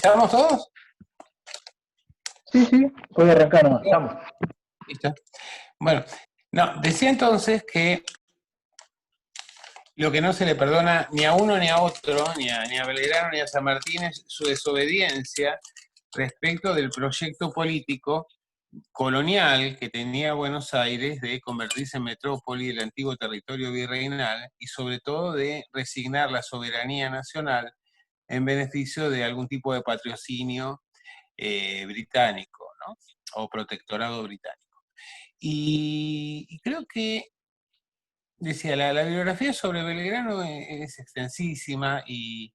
¿Estamos todos? Sí, sí, puede arrancar nomás. Estamos. Listo. Bueno, no, decía entonces que lo que no se le perdona ni a uno ni a otro, ni a Belgrano ni a San Martín, es su desobediencia respecto del proyecto político colonial que tenía Buenos Aires de convertirse en metrópoli del antiguo territorio virreinal y sobre todo de resignar la soberanía nacional en beneficio de algún tipo de patrocinio británico, ¿no? O protectorado británico. Y creo que, decía, la bibliografía sobre Belgrano es extensísima y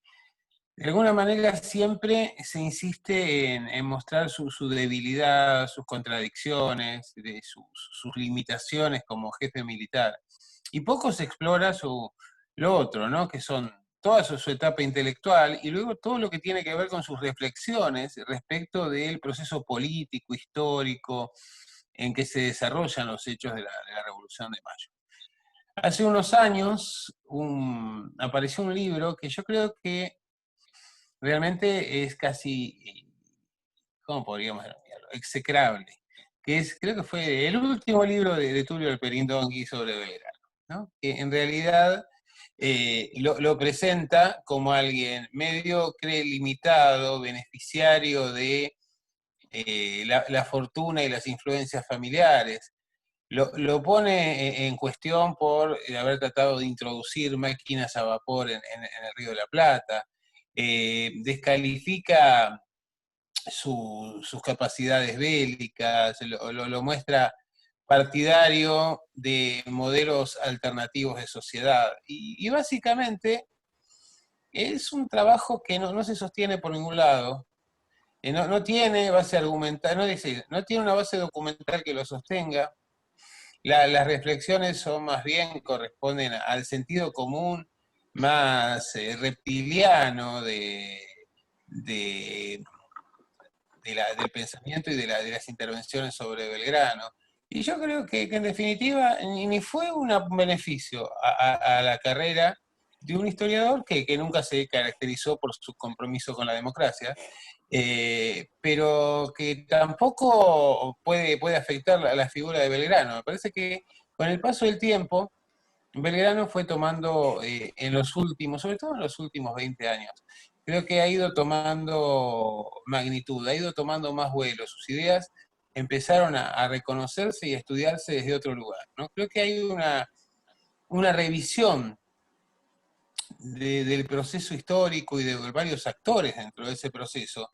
de alguna manera siempre se insiste en mostrar su debilidad, sus contradicciones, sus limitaciones como jefe militar. Y poco se explora lo otro, ¿no? Que son toda su etapa intelectual y luego todo lo que tiene que ver con sus reflexiones respecto del proceso político, histórico, en que se desarrollan los hechos de la Revolución de Mayo. Hace unos años apareció un libro que yo creo que realmente es casi, ¿cómo podríamos denominarlo? Execrable, creo que fue el último libro de Tulio Alperindongui sobre Belgrano, ¿no? Que en realidad lo presenta como alguien mediocre, limitado, beneficiario de la fortuna y las influencias familiares. Lo pone en cuestión por haber tratado de introducir máquinas a vapor en el Río de la Plata, descalifica sus capacidades bélicas, lo muestra partidario de modelos alternativos de sociedad. Y básicamente es un trabajo que no se sostiene por ningún lado, no tiene base argumental, no tiene una base documental que lo sostenga. Las reflexiones son más bien, corresponden al sentido común más reptiliano del pensamiento y de las intervenciones sobre Belgrano. Y yo creo que en definitiva ni fue un beneficio a la carrera de un historiador que nunca se caracterizó por su compromiso con la democracia, pero que tampoco puede afectar la figura de Belgrano. Me parece que con el paso del tiempo, Belgrano fue tomando en los últimos, sobre todo en los últimos 20 años, creo que ha ido tomando magnitud, ha ido tomando más vuelo. Sus ideas empezaron a reconocerse y a estudiarse desde otro lugar, ¿no? Creo que hay una revisión del proceso histórico y de varios actores dentro de ese proceso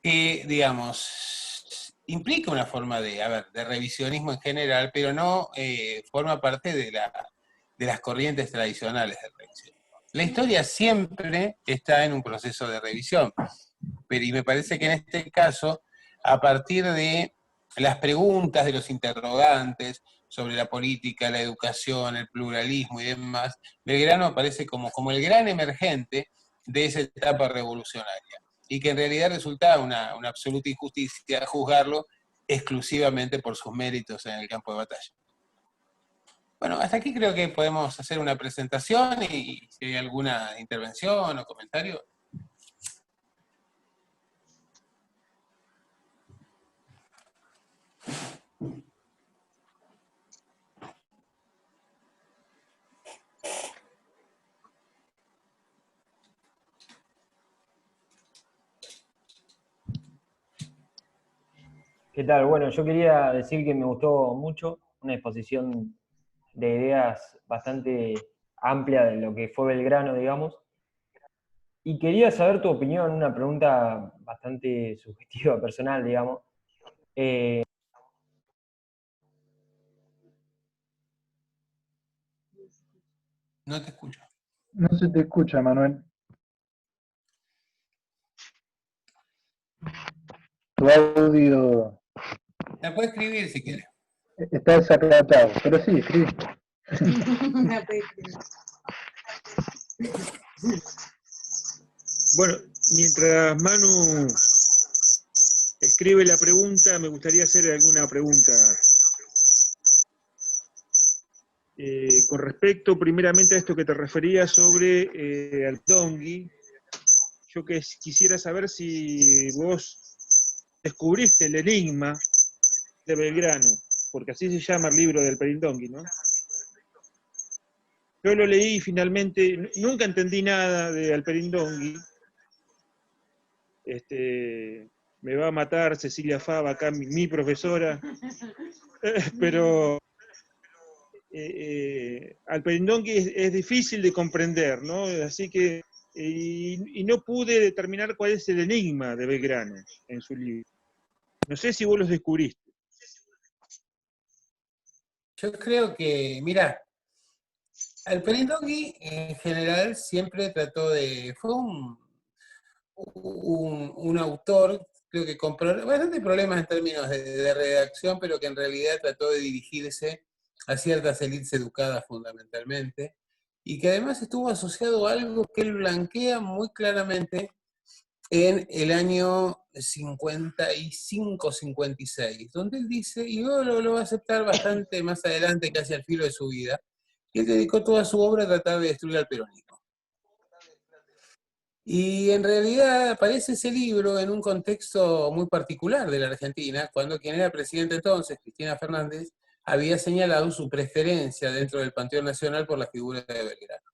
que, digamos, implica una forma de revisionismo en general, pero no forma parte de las corrientes tradicionales de revisión. La historia siempre está en un proceso de revisión, y me parece que en este caso, a partir de las preguntas de los interrogantes sobre la política, la educación, el pluralismo y demás, Belgrano aparece como el gran emergente de esa etapa revolucionaria, y que en realidad resulta una absoluta injusticia juzgarlo exclusivamente por sus méritos en el campo de batalla. Bueno, hasta aquí creo que podemos hacer una presentación y si hay alguna intervención o comentario. ¿Qué tal? Bueno, yo quería decir que me gustó mucho, una exposición de ideas bastante amplia de lo que fue Belgrano, digamos. Y quería saber tu opinión, una pregunta bastante subjetiva, personal, digamos. No te escucho. No se te escucha, Manuel. Tu audio La puedes escribir si quieres. está desacatado, pero sí, escribe. Bueno, mientras Manu escribe la pregunta, me gustaría hacer alguna pregunta. Con respecto primeramente a esto que te refería sobre Alperindongui, yo quisiera saber si vos descubriste el enigma de Belgrano, porque así se llama el libro del Perindongui, ¿no? Yo lo leí y finalmente, nunca entendí nada de Alperindongui. Me va a matar Cecilia Fava, acá mi profesora, pero Alperindongui es difícil de comprender, ¿no? Así que, y no pude determinar cuál es el enigma de Belgrano en su libro. No sé si vos los descubriste. Yo creo que, mira, Alperindongui en general siempre trató de, fue un autor, creo que con bastante problemas en términos de redacción, pero que en realidad trató de dirigirse a ciertas élites educadas fundamentalmente, y que además estuvo asociado a algo que él blanquea muy claramente en el año 55-56, donde él dice, y luego lo va a aceptar bastante más adelante, casi al filo de su vida, que él dedicó toda su obra a tratar de destruir al peronismo. Y en realidad aparece ese libro en un contexto muy particular de la Argentina, cuando quien era presidente entonces, Cristina Fernández, había señalado su preferencia dentro del Panteón Nacional por la figura de Belgrano.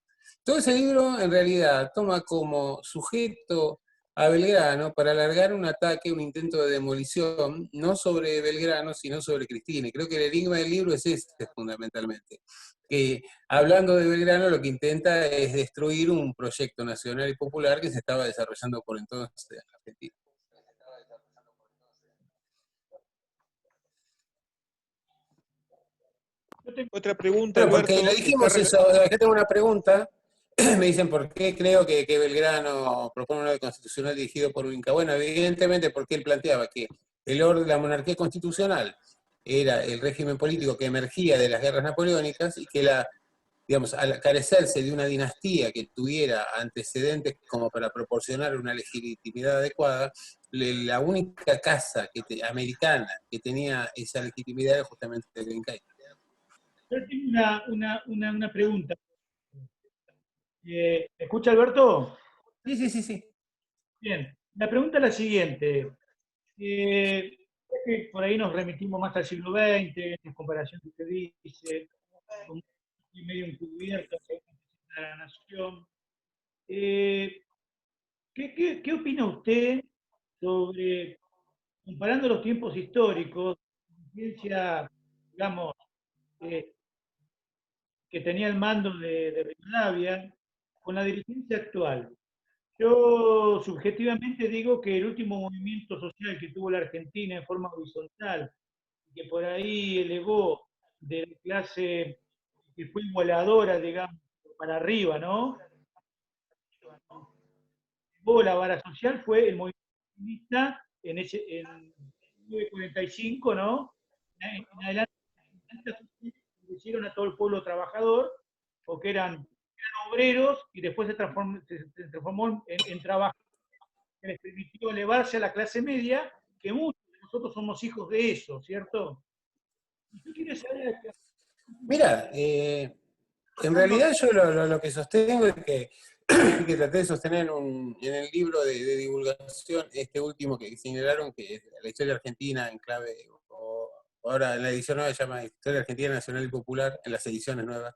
Todo ese libro en realidad toma como sujeto a Belgrano para alargar un ataque, un intento de demolición, no sobre Belgrano, sino sobre Cristina. Y creo que el enigma del libro es este fundamentalmente, que hablando de Belgrano lo que intenta es destruir un proyecto nacional y popular que se estaba desarrollando por entonces en Argentina. Yo tengo otra pregunta, Bueno, porque Alberto. le dijimos eso, acá tengo una pregunta, me dicen por qué creo que Belgrano propone un orden constitucional dirigido por un Inca. Bueno, evidentemente porque él planteaba que el orden, la monarquía constitucional era el régimen político que emergía de las guerras napoleónicas y que digamos, al carecerse de una dinastía que tuviera antecedentes como para proporcionar una legitimidad adecuada, la única casa americana que tenía esa legitimidad era justamente el Inca. Yo tengo una pregunta. ¿Me escucha, Alberto? Sí. Bien. La pregunta es la siguiente. Es que por ahí nos remitimos más al siglo XX, en comparación que usted dice, con medio encubierto de la nación. ¿Qué opina usted sobre, comparando los tiempos históricos, la ciencia, digamos, eh, que tenía el mando de Rivadavia, con la dirigencia actual? Yo subjetivamente digo que el último movimiento social que tuvo la Argentina en forma horizontal, que por ahí elevó de la clase que fue igualadora, digamos, para arriba, ¿no? Elevó la vara social, fue el movimiento feminista en 1945, ¿no? En adelante le hicieron a todo el pueblo trabajador, porque eran obreros y después se transformó en trabajadores, que les permitió elevarse a la clase media, que muchos de nosotros somos hijos de eso, ¿cierto? ¿Y qué quiere saber? Mira, en realidad yo lo que sostengo es que traté de sostener en el libro de divulgación, este último que señalaron, que es la historia argentina en clave, o ahora en la edición nueva se llama Historia Argentina Nacional y Popular, en las ediciones nuevas.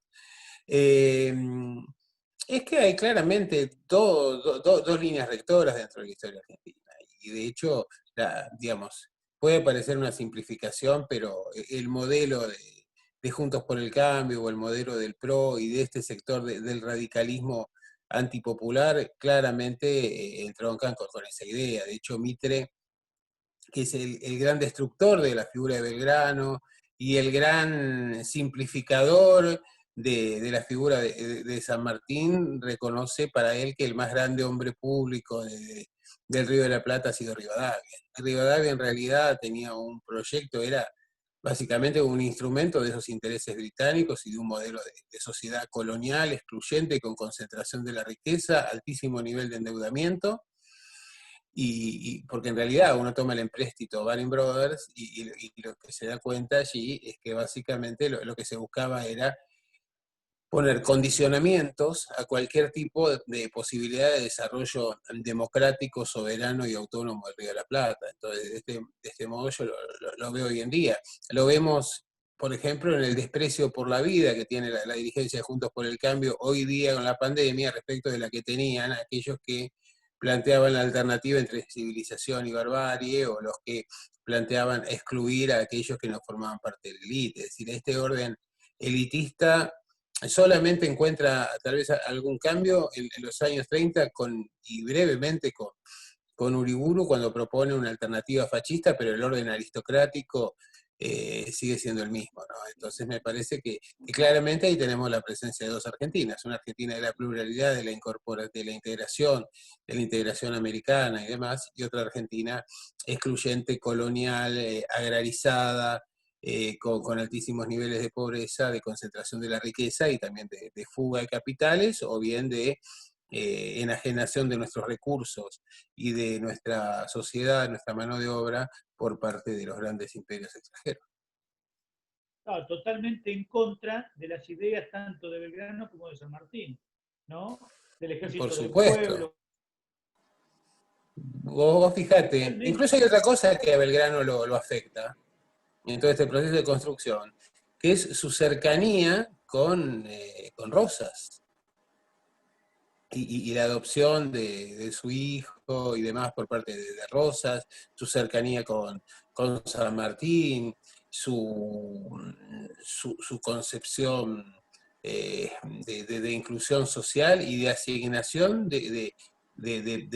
Es que hay claramente dos líneas rectoras dentro de la historia argentina. Y de hecho, digamos, puede parecer una simplificación, pero el modelo de Juntos por el Cambio o el modelo del PRO y de este sector del radicalismo antipopular claramente entroncan con esa idea. De hecho, Mitre, que es el gran destructor de la figura de Belgrano y el gran simplificador de la figura de San Martín, reconoce para él que el más grande hombre público del Río de la Plata ha sido Rivadavia. Rivadavia en realidad tenía un proyecto, era básicamente un instrumento de esos intereses británicos y de un modelo de sociedad colonial, excluyente, con concentración de la riqueza, altísimo nivel de endeudamiento, y porque en realidad uno toma el empréstito Baring Brothers y lo que se da cuenta allí es que básicamente lo que se buscaba era poner condicionamientos a cualquier tipo de posibilidad de desarrollo democrático, soberano y autónomo del Río de la Plata. Entonces, de este modo yo lo veo hoy en día. Lo vemos, por ejemplo, en el desprecio por la vida que tiene la dirigencia de Juntos por el Cambio hoy día con la pandemia respecto de la que tenían aquellos que planteaban la alternativa entre civilización y barbarie, o los que planteaban excluir a aquellos que no formaban parte de la élite. Es decir, este orden elitista solamente encuentra tal vez algún cambio en los años 30 y brevemente con Uriburu cuando propone una alternativa fascista, pero el orden aristocrático sigue siendo el mismo, ¿no? Entonces me parece que claramente ahí tenemos la presencia de dos Argentinas, una Argentina de la pluralidad, de la integración americana y demás, y otra Argentina excluyente, colonial, agrarizada, con altísimos niveles de pobreza, de concentración de la riqueza y también de fuga de capitales, o bien de enajenación de nuestros recursos y de nuestra sociedad, nuestra mano de obra, por parte de los grandes imperios extranjeros. Claro, totalmente en contra de las ideas tanto de Belgrano como de San Martín, ¿no? Del ejército Por del supuesto. pueblo. Vos fijate, incluso hay otra cosa que a Belgrano lo afecta en todo este proceso de construcción, que es su cercanía con Rosas. Y la adopción de su hijo y demás por parte de Rosas, su cercanía con San Martín, su concepción de inclusión social y de asignación de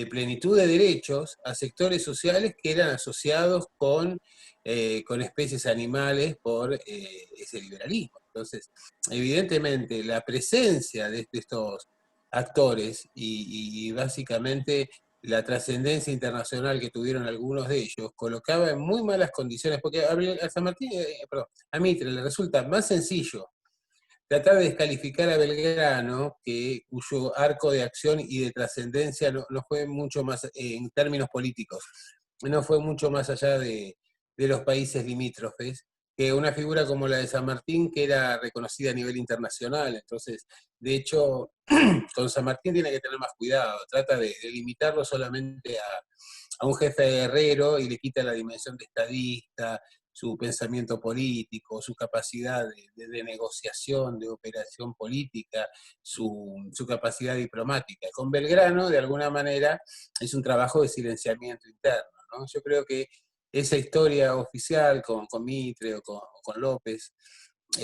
plenitud de derechos a sectores sociales que eran asociados con especies animales por ese liberalismo. Entonces, evidentemente, la presencia de estos actores y básicamente la trascendencia internacional que tuvieron algunos de ellos colocaba en muy malas condiciones, porque a San Martín, a Mitre le resulta más sencillo tratar de descalificar a Belgrano, cuyo arco de acción y de trascendencia no fue mucho más, en términos políticos, no fue mucho más allá de los países limítrofes, que una figura como la de San Martín, que era reconocida a nivel internacional. Entonces, de hecho, con San Martín tiene que tener más cuidado, trata de limitarlo solamente a un jefe guerrero y le quita la dimensión de estadista, su pensamiento político, su capacidad de negociación, de operación política, su capacidad diplomática. Con Belgrano, de alguna manera, es un trabajo de silenciamiento interno, ¿no? Yo creo que esa historia oficial con Mitre o con López,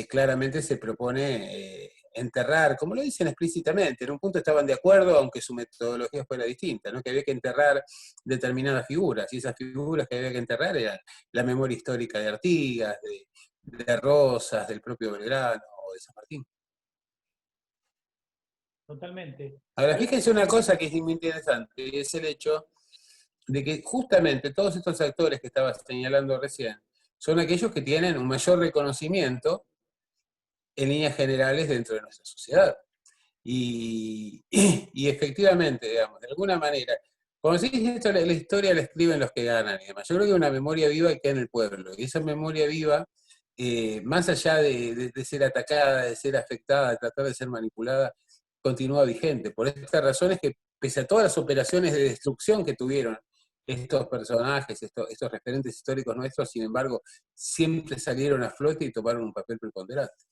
claramente se propone enterrar, como lo dicen explícitamente, en un punto estaban de acuerdo, aunque su metodología fuera distinta, ¿no? Que había que enterrar determinadas figuras, y esas figuras que había que enterrar eran la memoria histórica de Artigas, de Rosas, del propio Belgrano o de San Martín. Totalmente. Ahora, fíjense una cosa que es muy interesante, es el hecho de que justamente todos estos actores que estaba señalando recién son aquellos que tienen un mayor reconocimiento en líneas generales dentro de nuestra sociedad. Y efectivamente, digamos, de alguna manera, como se dice esto, la historia la escriben los que ganan y demás. Yo creo que una memoria viva queda en el pueblo, y esa memoria viva, más allá de ser atacada, de ser afectada, de tratar de ser manipulada, continúa vigente. Por esta razón es que, pese a todas las operaciones de destrucción que tuvieron estos personajes, estos referentes históricos nuestros, sin embargo, siempre salieron a flote y tomaron un papel preponderante.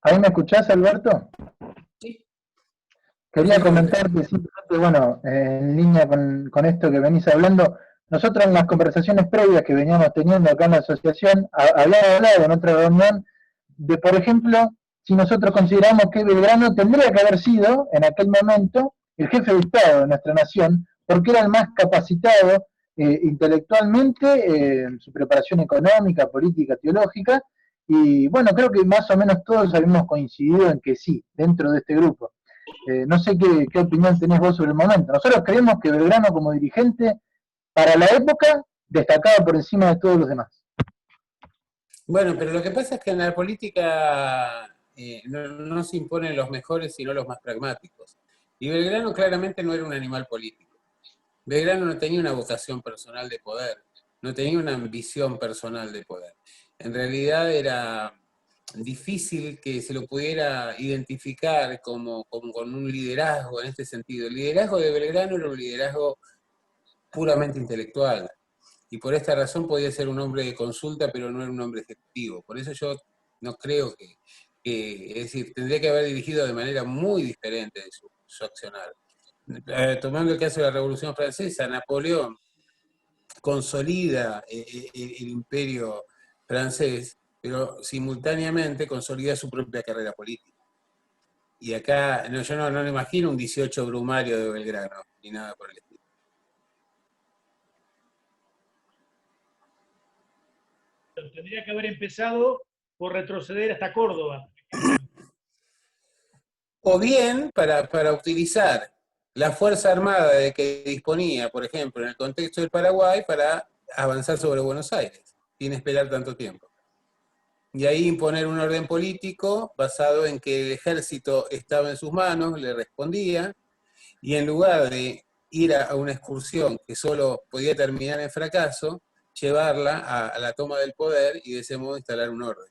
¿Ahí me escuchás, Alberto? Sí. Quería comentarte simplemente, bueno, en línea con esto que venís hablando, nosotros en las conversaciones previas que veníamos teniendo acá en la asociación, habíamos hablado en otra reunión de, por ejemplo, si nosotros consideramos que Belgrano tendría que haber sido, en aquel momento, el jefe de Estado de nuestra nación, porque era el más capacitado intelectualmente, en su preparación económica, política, teológica, y bueno, creo que más o menos todos habíamos coincidido en que sí, dentro de este grupo. No sé qué opinión tenés vos sobre el momento. Nosotros creemos que Belgrano como dirigente, para la época, destacaba por encima de todos los demás. Bueno, pero lo que pasa es que en la política no se imponen los mejores, sino los más pragmáticos. Y Belgrano claramente no era un animal político. Belgrano no tenía una vocación personal de poder, no tenía una ambición personal de poder. en realidad era difícil que se lo pudiera identificar como con un liderazgo en este sentido. El liderazgo de Belgrano era un liderazgo puramente intelectual, y por esta razón podía ser un hombre de consulta, pero no era un hombre ejecutivo. Por eso yo no creo es decir, tendría que haber dirigido de manera muy diferente de su accionar. Tomando el caso de la Revolución Francesa, Napoleón consolida el imperio francés, pero simultáneamente consolida su propia carrera política. Y acá yo no me imagino un 18 Brumario de Belgrano, ni nada por el estilo. Tendría que haber empezado por retroceder hasta Córdoba. O bien para utilizar la fuerza armada de que disponía, por ejemplo, en el contexto del Paraguay, para avanzar sobre Buenos Aires, sin esperar tanto tiempo. Y ahí imponer un orden político basado en que el ejército estaba en sus manos, le respondía, y en lugar de ir a una excursión que solo podía terminar en fracaso, llevarla a la toma del poder y de ese modo instalar un orden.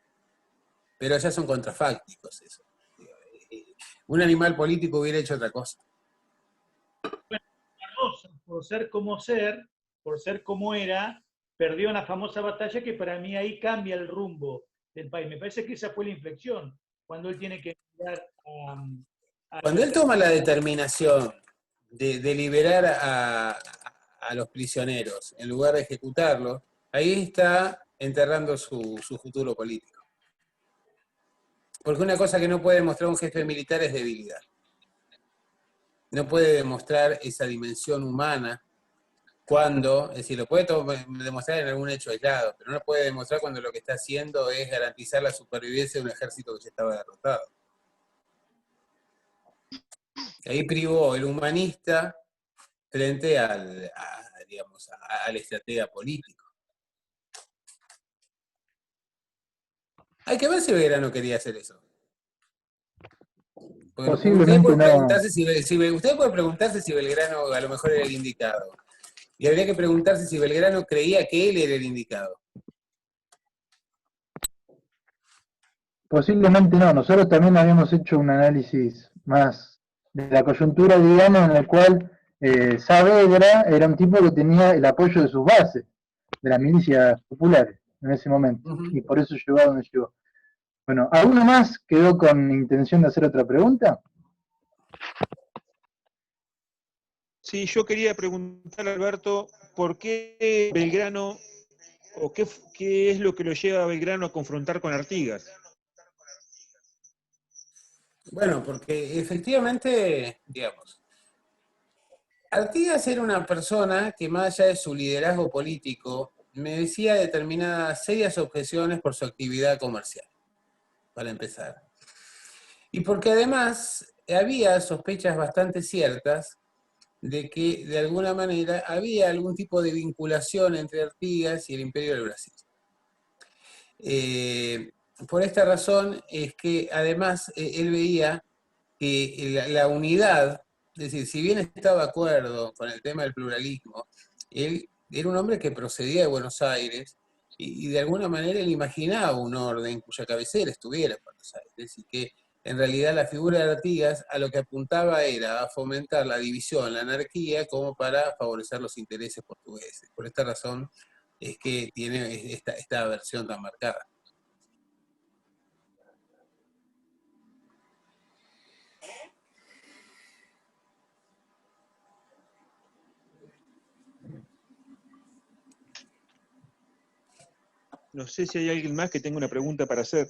Pero ya son contrafácticos eso. Un animal político hubiera hecho otra cosa. Barbosa, por ser como era, perdió una famosa batalla que para mí ahí cambia el rumbo del país. Me parece que esa fue la inflexión, cuando él tiene que mirar a Cuando él toma la determinación de liberar a los prisioneros en lugar de ejecutarlos, ahí está enterrando su futuro político. Porque una cosa que no puede demostrar un jefe militar es debilidad. No puede demostrar esa dimensión humana cuando, es decir, lo puede demostrar en algún hecho aislado, pero no lo puede demostrar cuando lo que está haciendo es garantizar la supervivencia de un ejército que ya estaba derrotado. Ahí privó el humanista frente al estratega político. Hay que ver si Belgrano quería hacer eso. Posiblemente Usted puede preguntarse si Belgrano a lo mejor era el indicado. Y habría que preguntarse si Belgrano creía que él era el indicado. Posiblemente no. Nosotros también habíamos hecho un análisis más de la coyuntura, digamos, en el cual Saavedra era un tipo que tenía el apoyo de sus bases, de las milicias populares en ese momento, y por eso llegó a donde llegó. Bueno, ¿alguno más quedó con intención de hacer otra pregunta? Sí, yo quería preguntar, Alberto, ¿por qué Belgrano, o qué es lo que lo lleva a Belgrano a confrontar con Artigas? Bueno, porque efectivamente, digamos, Artigas era una persona que más allá de su liderazgo político, me decía determinadas serias objeciones por su actividad comercial, para empezar. Y porque además había sospechas bastante ciertas de que de alguna manera había algún tipo de vinculación entre Artigas y el Imperio del Brasil. Por esta razón es que además él veía que la unidad, es decir, si bien estaba de acuerdo con el tema del pluralismo, él era un hombre que procedía de Buenos Aires y de alguna manera él imaginaba un orden cuya cabecera estuviera en Buenos Aires, y que en realidad la figura de Artigas a lo que apuntaba era a fomentar la división, la anarquía, como para favorecer los intereses portugueses. Por esta razón es que tiene esta versión tan marcada. No sé si hay alguien más que tenga una pregunta para hacer.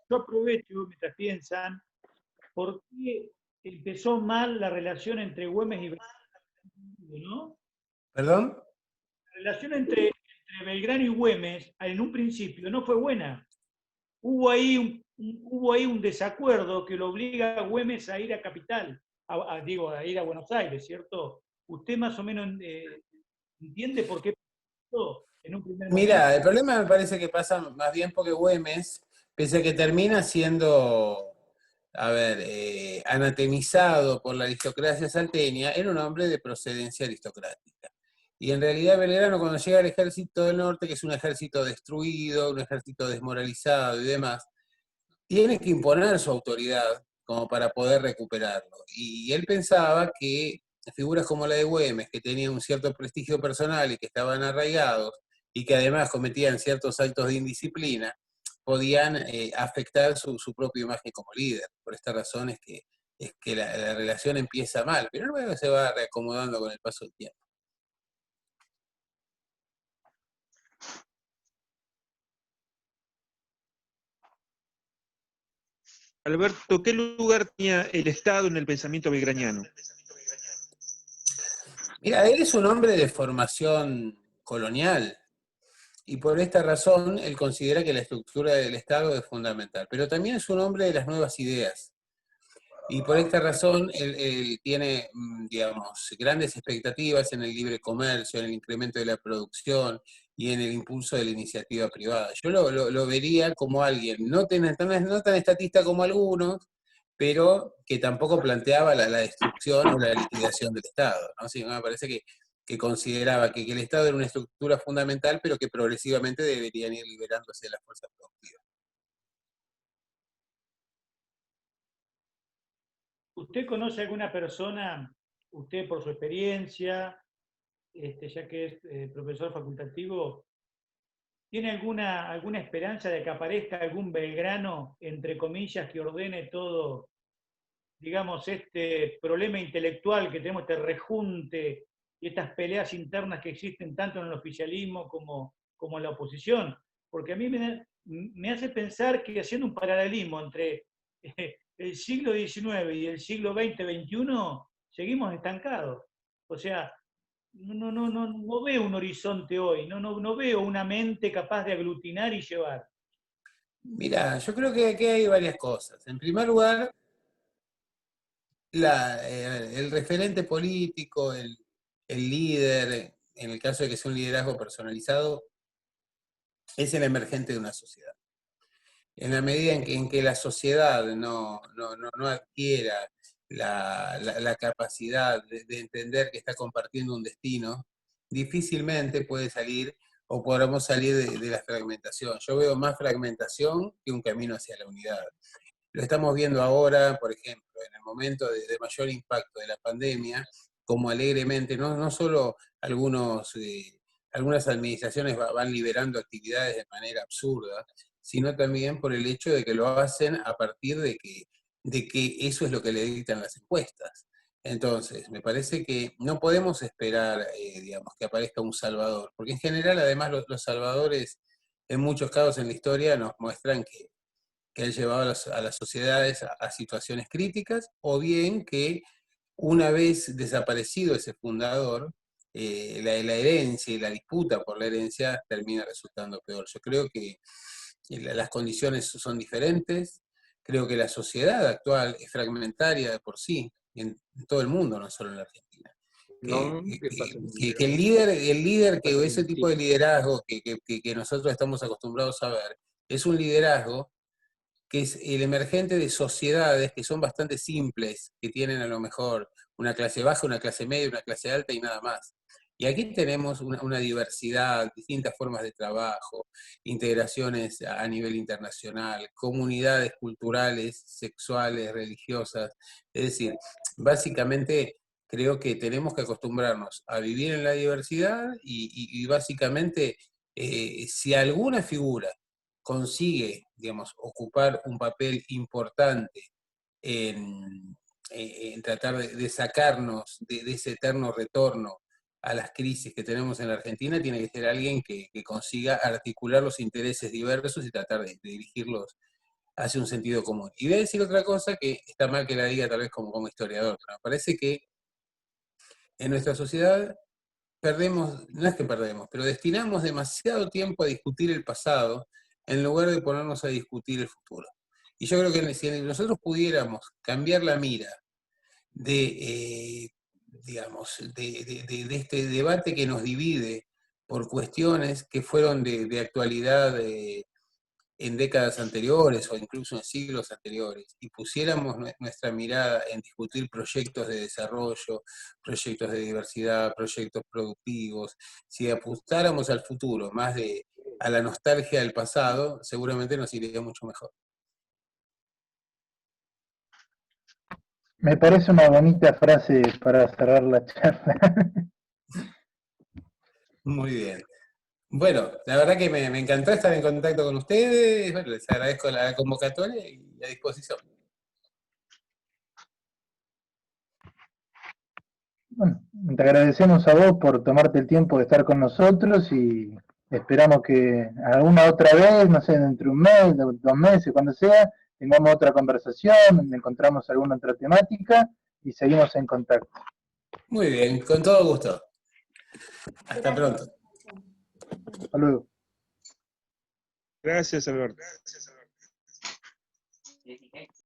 Yo aprovecho, mientras piensan, ¿por qué empezó mal la relación entre Güemes y Belgrano, ¿no? ¿Perdón? La relación entre Belgrano y Güemes, en un principio, no fue buena. Hubo ahí un desacuerdo que lo obliga a Güemes a ir a Capital, a ir a Buenos Aires, ¿cierto? ¿Usted más o menos entiende por qué pasó en un primer momento? Mira, el problema me parece que pasa más bien porque Güemes, pese a que termina siendo anatemizado por la aristocracia salteña, era un hombre de procedencia aristocrática. Y en realidad Belgrano, cuando llega al ejército del norte, que es un ejército destruido, un ejército desmoralizado y demás, tiene que imponer su autoridad como para poder recuperarlo. Y él pensaba que figuras como la de Güemes, que tenían un cierto prestigio personal y que estaban arraigados, y que además cometían ciertos actos de indisciplina, podían afectar su propia imagen como líder. Por esta razón es que la relación empieza mal, pero luego se va reacomodando con el paso del tiempo. Alberto, ¿qué lugar tenía el Estado en el pensamiento belgraniano? Mira, él es un hombre de formación colonial, y por esta razón él considera que la estructura del Estado es fundamental, pero también es un hombre de las nuevas ideas. Y por esta razón él tiene, digamos, grandes expectativas en el libre comercio, en el incremento de la producción y en el impulso de la iniciativa privada. Yo lo vería como alguien no tan estatista como algunos, pero que tampoco planteaba la destrucción o la liquidación del Estado, ¿no? Sí, me parece que consideraba que el Estado era una estructura fundamental, pero que progresivamente deberían ir liberándose de las fuerzas productivas. ¿Usted conoce alguna persona, usted por su experiencia, ya que es profesor facultativo, tiene alguna esperanza de que aparezca algún Belgrano, entre comillas, que ordene todo, digamos, este problema intelectual que tenemos, este rejunte y estas peleas internas que existen tanto en el oficialismo como en la oposición? Porque a mí me hace pensar que, haciendo un paralelismo entre el siglo XIX y el siglo XX-XXI, seguimos estancados. O sea, no veo un horizonte hoy, no veo una mente capaz de aglutinar y llevar. Mira, yo creo que aquí hay varias cosas. En primer lugar, el referente político, el líder, en el caso de que sea un liderazgo personalizado, es el emergente de una sociedad. En la medida en que la sociedad no adquiera la capacidad de entender que está compartiendo un destino, difícilmente puede salir o podremos salir de la fragmentación. Yo veo más fragmentación que un camino hacia la unidad. Lo estamos viendo ahora, por ejemplo, en el momento de mayor impacto de la pandemia, como alegremente, no solo algunas administraciones van liberando actividades de manera absurda, sino también por el hecho de que lo hacen a partir de que eso es lo que le dictan las encuestas. Entonces, me parece que no podemos esperar, digamos, que aparezca un salvador, porque en general, además, los salvadores, en muchos casos en la historia, nos muestran que han llevado a las sociedades a situaciones críticas, o bien que una vez desaparecido ese fundador, la herencia y la disputa por la herencia termina resultando peor. Yo creo que las condiciones son diferentes, creo que la sociedad actual es fragmentaria de por sí, en todo el mundo, no solo en la Argentina. Que el líder, que ese tipo de liderazgo que nosotros estamos acostumbrados a ver, es un liderazgo que es el emergente de sociedades que son bastante simples, que tienen a lo mejor una clase baja, una clase media, una clase alta y nada más. Y aquí tenemos una diversidad, distintas formas de trabajo, integraciones a nivel internacional, comunidades culturales, sexuales, religiosas. Es decir, básicamente creo que tenemos que acostumbrarnos a vivir en la diversidad y básicamente si alguna figura consigue, digamos, ocupar un papel importante en tratar de sacarnos de ese eterno retorno a las crisis que tenemos en la Argentina, tiene que ser alguien que consiga articular los intereses diversos y tratar de dirigirlos hacia un sentido común. Y voy a decir otra cosa que está mal que la diga tal vez como historiador, pero me parece que en nuestra sociedad perdemos, no es que perdemos, pero destinamos demasiado tiempo a discutir el pasado en lugar de ponernos a discutir el futuro. Y yo creo que si nosotros pudiéramos cambiar la mira digamos, de este debate que nos divide por cuestiones que fueron de actualidad en décadas anteriores o incluso en siglos anteriores y pusiéramos nuestra mirada en discutir proyectos de desarrollo, proyectos de diversidad, proyectos productivos, si apuntáramos al futuro más a la nostalgia del pasado, seguramente nos iría mucho mejor. Me parece una bonita frase para cerrar la charla. Muy bien. Bueno, la verdad que me encantó estar en contacto con ustedes. Bueno, les agradezco la convocatoria y la disposición. Bueno, te agradecemos a vos por tomarte el tiempo de estar con nosotros y esperamos que alguna otra vez, no sé, dentro de un mes, 2 meses, cuando sea, tengamos otra conversación, encontramos alguna otra temática y seguimos en contacto. Muy bien, con todo gusto. Hasta pronto. Hasta luego. Gracias, Alberto.